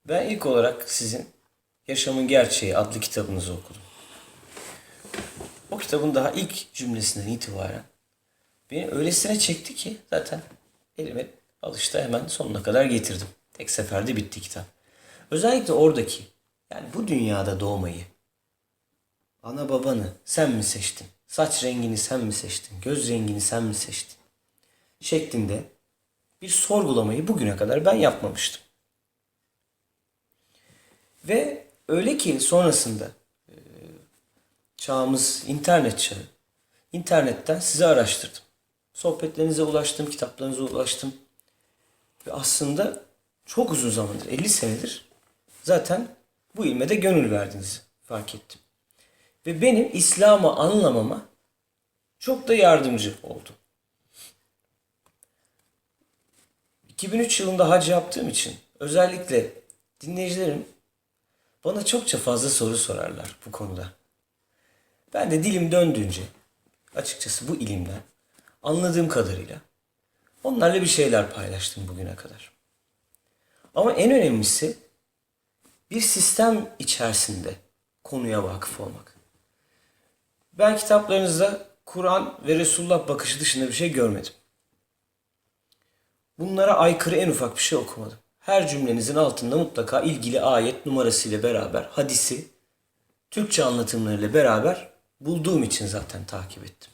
Ben ilk olarak sizin Yaşamın Gerçeği adlı kitabınızı okudum. O kitabın daha ilk cümlesinden itibaren beni öylesine çekti ki zaten elime alıştı, hemen sonuna kadar getirdim. Tek seferde bitti kitap. Özellikle oradaki, yani bu dünyada doğmayı, ana babanı sen mi seçtin? Saç rengini sen mi seçtin? Göz rengini sen mi seçtin? Şeklinde bir sorgulamayı bugüne kadar ben yapmamıştım. Ve öyle ki sonrasında çağımız internet çağı. İnternetten sizi araştırdım. Sohbetlerinize ulaştım, kitaplarınıza ulaştım. Ve aslında çok uzun zamandır, 50 senedir zaten bu ilme de gönül verdiğinizi fark ettim. Ve benim İslam'ı anlamama çok da yardımcı oldu. 2003 yılında hac yaptığım için özellikle dinleyicilerim bana çokça fazla soru sorarlar bu konuda. Ben de dilim döndüğünce açıkçası bu ilimden anladığım kadarıyla onlarla bir şeyler paylaştım bugüne kadar. Ama en önemlisi bir sistem içerisinde konuya vakıf olmak. Ben kitaplarınızda Kur'an ve Resulullah bakışı dışında bir şey görmedim. Bunlara aykırı en ufak bir şey okumadım. Her cümlenizin altında mutlaka ilgili ayet numarasıyla beraber, hadisi, Türkçe anlatımlarıyla beraber bulduğum için zaten takip ettim.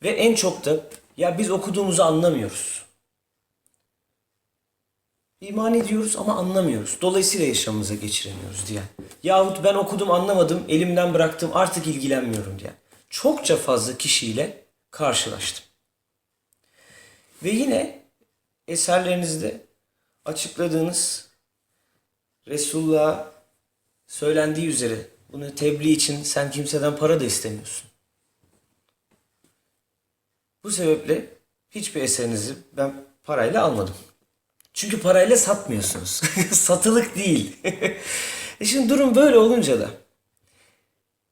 Ve en çok da ya biz okuduğumuzu anlamıyoruz. İman ediyoruz ama anlamıyoruz. Dolayısıyla yaşamımıza geçiremiyoruz diyen. Yahut ben okudum anlamadım, elimden bıraktım artık ilgilenmiyorum diyen. Çokça fazla kişiyle karşılaştım. Ve yine eserlerinizde açıkladığınız Resulullah'a söylendiği üzere bunu tebliğ için sen kimseden para da istemiyorsun. Bu sebeple hiçbir eserinizi ben parayla almadım. Çünkü parayla satmıyorsunuz. Satılık değil. Şimdi durum böyle olunca da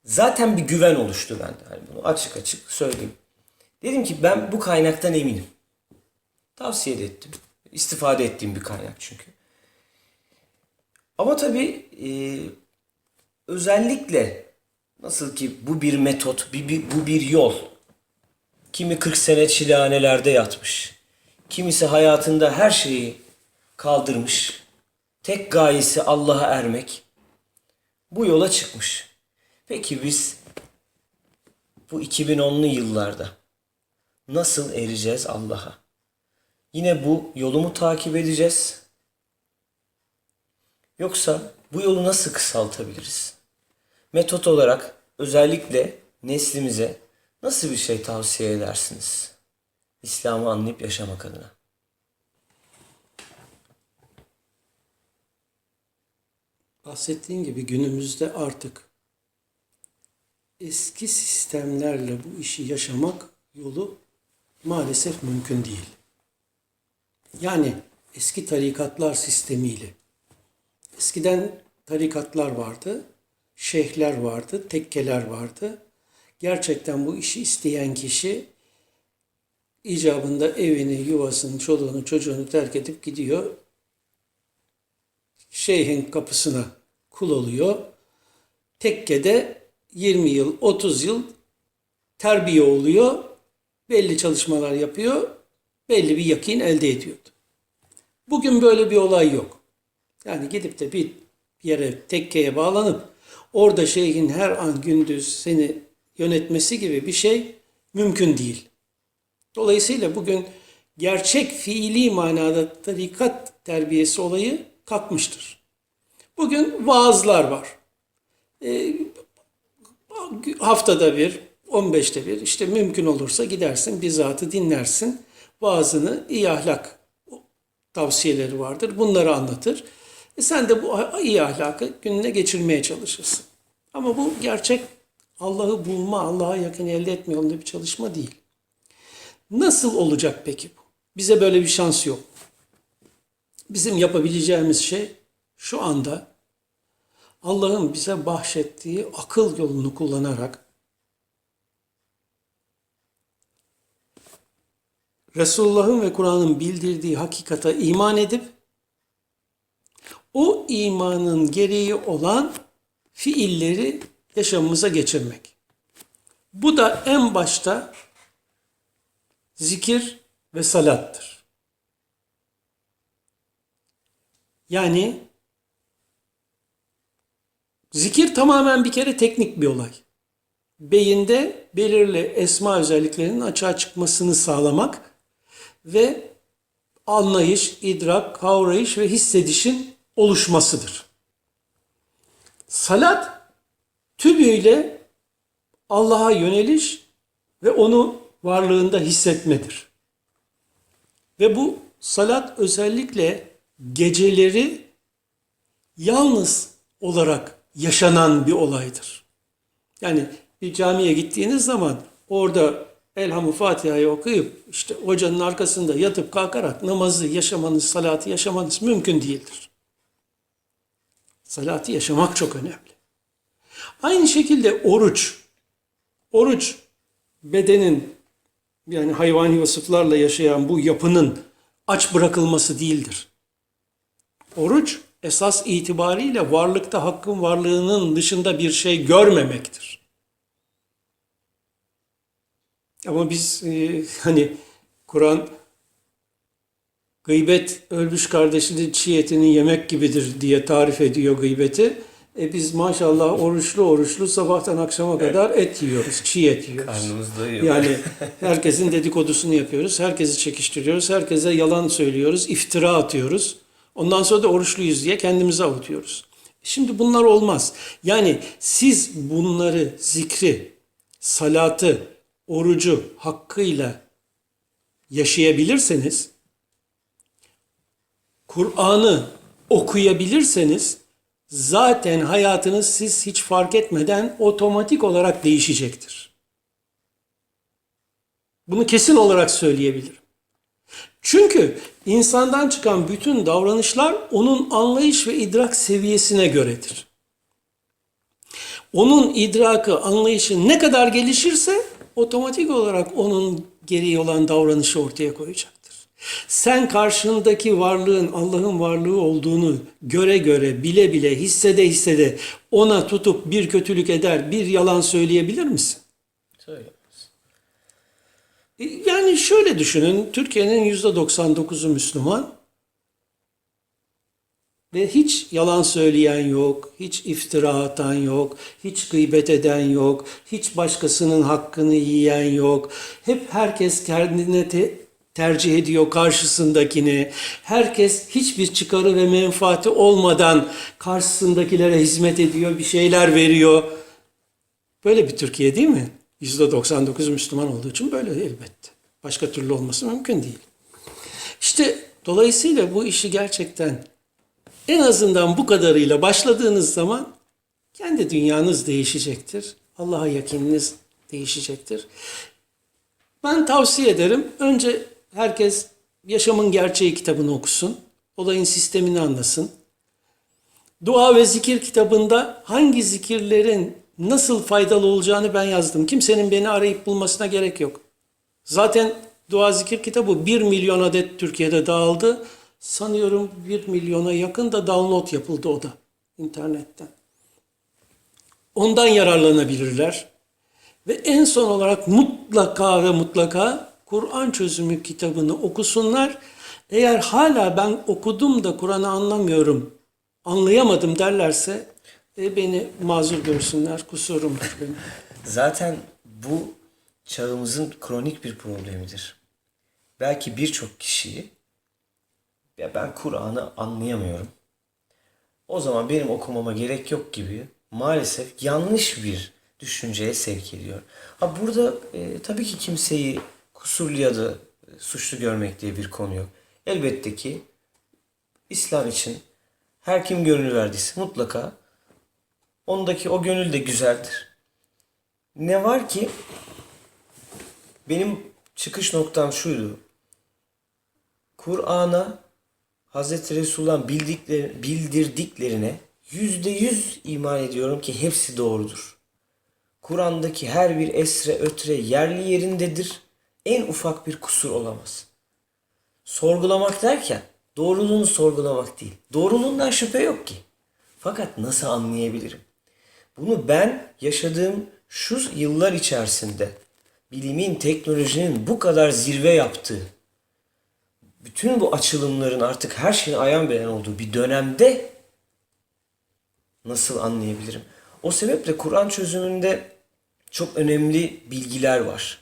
zaten bir güven oluştu bende. Hani bunu açık açık söyleyeyim. Dedim ki ben bu kaynaktan eminim. Tavsiye de ettim. İstifade ettiğim bir kaynak çünkü. Ama tabii özellikle nasıl ki bu bir metot, bu bir yol. Kimi 40 sene çilehanelerde yatmış. Kimisi hayatında her şeyi kaldırmış. Tek gayesi Allah'a ermek. Bu yola çıkmış. Peki biz bu 2010'lu yıllarda nasıl ereceğiz Allah'a? Yine bu yolu mu takip edeceğiz? Yoksa bu yolu nasıl kısaltabiliriz? Metot olarak özellikle neslimize nasıl bir şey tavsiye edersiniz? İslam'ı anlayıp yaşamak adına. Bahsettiğin gibi günümüzde artık eski sistemlerle bu işi yaşamak yolu maalesef mümkün değil. Yani eski tarikatlar sistemiyle. Eskiden tarikatlar vardı, şeyhler vardı, tekkeler vardı. Gerçekten bu işi isteyen kişi icabında evini, yuvasını, çoluğunu, çocuğunu terk edip gidiyor. Şeyhin kapısına kul oluyor. Tekkede 20 yıl, 30 yıl terbiye oluyor. Belli çalışmalar yapıyor. Belli bir yakin elde ediyordu. Bugün böyle bir olay yok. Yani gidip de bir yere, tekkeye bağlanıp orada şeyhin her an gündüz seni yönetmesi gibi bir şey mümkün değil. Dolayısıyla bugün gerçek fiili manada tarikat terbiyesi olayı kalkmıştır. Bugün vaazlar var. Haftada bir, 15'te bir işte mümkün olursa gidersin, bizzatı dinlersin. Vaazını, iyi ahlak tavsiyeleri vardır. Bunları anlatır. Sen de bu iyi ahlakı gününe geçirmeye çalışırsın. Ama bu gerçek Allah'ı bulma, Allah'a yakın elde etme yolunda bir çalışma değil. Nasıl olacak peki bu? Bize böyle bir şans yok. Bizim yapabileceğimiz şey şu anda Allah'ın bize bahşettiği akıl yolunu kullanarak Resulullah'ın ve Kur'an'ın bildirdiği hakikate iman edip o imanın gereği olan fiilleri yaşamımıza geçirmek. Bu da en başta zikir ve salattır. Yani zikir tamamen bir kere teknik bir olay. Beyinde belirli esma özelliklerinin açığa çıkmasını sağlamak ve anlayış, idrak, kavrayış ve hissedişin oluşmasıdır. Salat tümüyle Allah'a yöneliş ve onu varlığında hissetmedir. Ve bu salat özellikle geceleri yalnız olarak yaşanan bir olaydır. Yani bir camiye gittiğiniz zaman orada Elhamü Fatiha'yı okuyup işte hocanın arkasında yatıp kalkarak namazı yaşamanız, salatı yaşamanız mümkün değildir. Salatı yaşamak çok önemli. Aynı şekilde oruç. Oruç bedenin yani hayvani vasıflarla yaşayan bu yapının aç bırakılması değildir. Oruç esas itibariyle varlıkta hakkın varlığının dışında bir şey görmemektir. Ama biz hani Kur'an gıybet ölmüş kardeşinin çiğ etini yemek gibidir diye tarif ediyor gıybeti. Biz maşallah oruçlu sabahtan akşama kadar et yiyoruz, çiğ et yiyoruz. Karnımız doyuyor. Yani herkesin dedikodusunu yapıyoruz, herkesi çekiştiriyoruz, herkese yalan söylüyoruz, iftira atıyoruz. Ondan sonra da oruçluyuz diye kendimizi avutuyoruz. Şimdi bunlar olmaz. Yani siz bunları, zikri, salatı, orucu hakkıyla yaşayabilirseniz, Kur'an'ı okuyabilirseniz, zaten hayatınız siz hiç fark etmeden otomatik olarak değişecektir. Bunu kesin olarak söyleyebilirim. Çünkü insandan çıkan bütün davranışlar onun anlayış ve idrak seviyesine göredir. Onun idrakı, anlayışı ne kadar gelişirse otomatik olarak onun gereği olan davranışı ortaya koyacaktır. Sen karşındaki varlığın Allah'ın varlığı olduğunu göre göre, bile bile, hissede hissede ona tutup bir kötülük eder, bir yalan söyleyebilir misin? Söyleyemez. Yani şöyle düşünün, Türkiye'nin %99'u Müslüman ve hiç yalan söyleyen yok, hiç iftira atan yok, hiç gıybet eden yok, hiç başkasının hakkını yiyen yok. Hep herkes kendine tercih ediyor karşısındakini. Herkes hiçbir çıkarı ve menfaati olmadan karşısındakilere hizmet ediyor, bir şeyler veriyor. Böyle bir Türkiye değil mi? %99 Müslüman olduğu için böyle elbette. Başka türlü olması mümkün değil. İşte dolayısıyla bu işi gerçekten en azından bu kadarıyla başladığınız zaman kendi dünyanız değişecektir. Allah'a yakininiz değişecektir. Ben tavsiye ederim. Önce herkes Yaşamın Gerçeği kitabını okusun. Olayın sistemini anlasın. Dua ve zikir kitabında hangi zikirlerin nasıl faydalı olacağını ben yazdım. Kimsenin beni arayıp bulmasına gerek yok. Zaten dua zikir kitabı 1 milyon adet Türkiye'de dağıldı. Sanıyorum 1 milyona yakın da download yapıldı o da internetten. Ondan yararlanabilirler. Ve en son olarak mutlaka ve mutlaka Kur'an çözümü kitabını okusunlar. Eğer hala ben okudum da Kur'an'ı anlamıyorum, anlayamadım derlerse beni mazur görsünler, kusurumdur benim. Zaten bu çağımızın kronik bir problemidir. Belki birçok kişiyi ya ben Kur'an'ı anlayamıyorum. O zaman benim okumama gerek yok gibi maalesef yanlış bir düşünceye sevk ediyor. Ha burada tabii ki kimseyi kusurlu ya da suçlu görmek diye bir konu yok. Elbette ki İslam için her kim gönül verdiyse mutlaka ondaki o gönül de güzeldir. Ne var ki benim çıkış noktam şuydu. Kur'an'a Hazreti Resulullah'ın bildirdiklerine %100 iman ediyorum ki hepsi doğrudur. Kur'an'daki her bir esre ötre yerli yerindedir. En ufak bir kusur olamaz. Sorgulamak derken Doğruluğunu sorgulamak değil. Doğruluğundan şüphe yok ki. Fakat nasıl anlayabilirim? Bunu ben yaşadığım şu yıllar içerisinde bilimin, teknolojinin bu kadar zirve yaptığı, bütün bu açılımların artık her şeyin ayan beyan olduğu bir dönemde nasıl anlayabilirim? O sebeple Kur'an çözümünde çok önemli bilgiler var.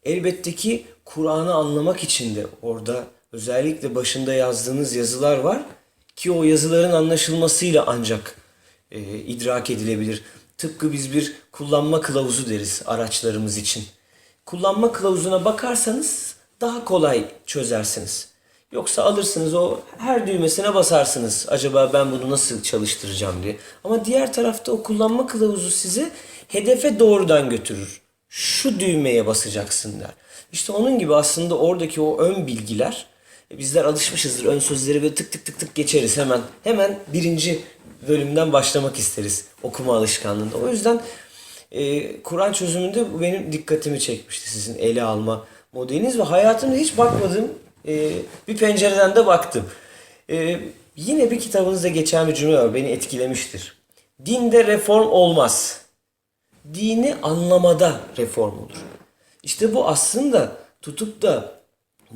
Elbette ki Kur'an'ı anlamak için de orada özellikle başında yazdığınız yazılar var ki o yazıların anlaşılmasıyla ancak idrak edilebilir. Tıpkı biz bir kullanma kılavuzu deriz araçlarımız için. Kullanma kılavuzuna bakarsanız daha kolay çözersiniz. Yoksa alırsınız o her düğmesine basarsınız. Acaba ben bunu nasıl çalıştıracağım diye. Ama diğer tarafta o kullanma kılavuzu sizi hedefe doğrudan götürür. Şu düğmeye basacaksın der. İşte onun gibi aslında oradaki o ön bilgiler bizler alışmışızdır. Ön sözleri böyle tık tık tık tık geçeriz hemen. Hemen birinci bölümden başlamak isteriz okuma alışkanlığında. O yüzden Kur'an çözümünde bu benim dikkatimi çekmişti sizin ele alma modeliniz ve hayatımda hiç bakmadığım bir pencereden de baktım. Yine bir kitabınızda geçen bir cümle var beni etkilemiştir. Dinde reform olmaz. Dini anlamada reform olur. İşte bu aslında tutup da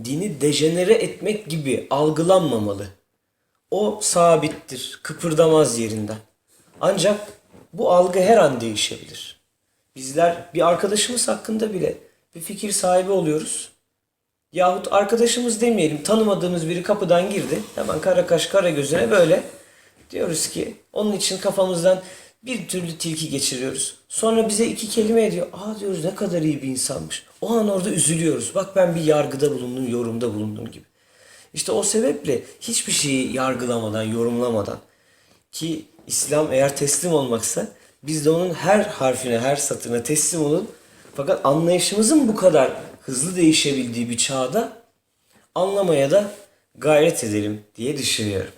dini dejenere etmek gibi algılanmamalı. O sabittir, kıpırdamaz yerinden. Ancak bu algı her an değişebilir. Bizler bir arkadaşımız hakkında bile bir fikir sahibi oluyoruz. Yahut arkadaşımız demeyelim, tanımadığımız biri kapıdan girdi. Hemen kara kaş kara gözüne böyle diyoruz ki onun için kafamızdan bir türlü tilki geçiriyoruz. Sonra bize iki kelime ediyor. Aa diyoruz ne kadar iyi bir insanmış. O an orada üzülüyoruz. Bak ben bir yargıda bulundum, yorumda bulundum gibi. İşte o sebeple hiçbir şeyi yargılamadan, yorumlamadan ki İslam eğer teslim olmaksa biz de onun her harfine, her satırına teslim olun. Fakat anlayışımızın bu kadar hızlı değişebildiği bir çağda anlamaya da gayret edelim diye düşünüyorum.